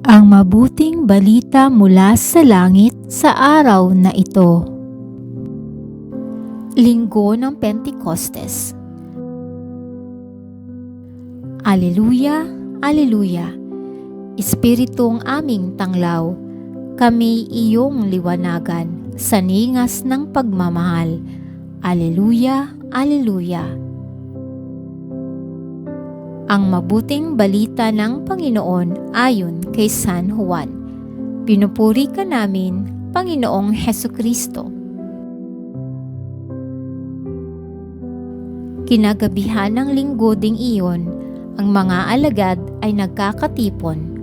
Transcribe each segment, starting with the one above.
Ang mabuting balita mula sa langit sa araw na ito. Linggo ng Pentecostes. Aleluya, aleluya. Espiritong aming tanglaw, kami iyong liwanagan sa ningas ng pagmamahal. Aleluya, aleluya. Ang mabuting balita ng Panginoon ayon kay San Juan. Pinupuri ka namin, Panginoong Hesukristo. Kinagabihan ng linggo ding iyon, ang mga alagad ay nagkakatipon.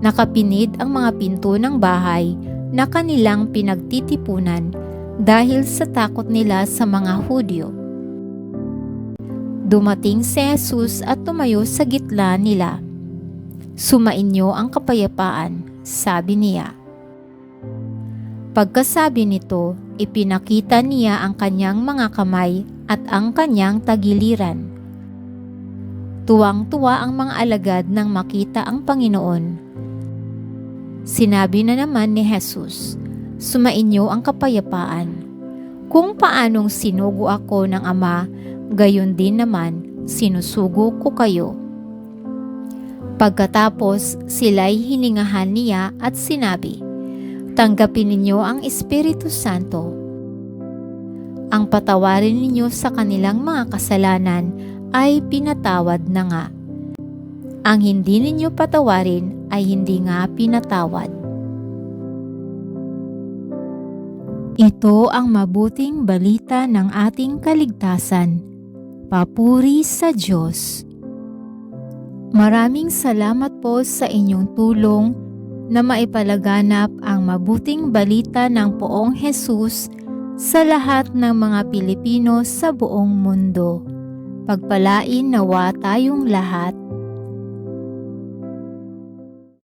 Nakapinid ang mga pinto ng bahay na kanilang pinagtitipunan dahil sa takot nila sa mga Hudyo. Dumating si Jesus at tumayo sa gitna nila. "Sumainyo ang kapayapaan," sabi niya. Pagkasabi nito, ipinakita niya ang kanyang mga kamay at ang kanyang tagiliran. Tuwang-tuwa ang mga alagad nang makita ang Panginoon. Sinabi na naman ni Jesus, "Sumainyo ang kapayapaan. Kung paanong sinugo ako ng Ama, gayon din naman sinusugo ko kayo." Pagkatapos, sila'y hiningahan niya at sinabi, "Tanggapin ninyo ang Espiritu Santo. Ang patawarin ninyo sa kanilang mga kasalanan ay pinatawad na nga. Ang hindi ninyo patawarin ay hindi nga pinatawad." Ito ang mabuting balita ng ating kaligtasan. Papuri sa Diyos. Maraming salamat po sa inyong tulong na maipalaganap ang mabuting balita ng Poong Jesus sa lahat ng mga Pilipino sa buong mundo. Pagpalain nawa tayong lahat.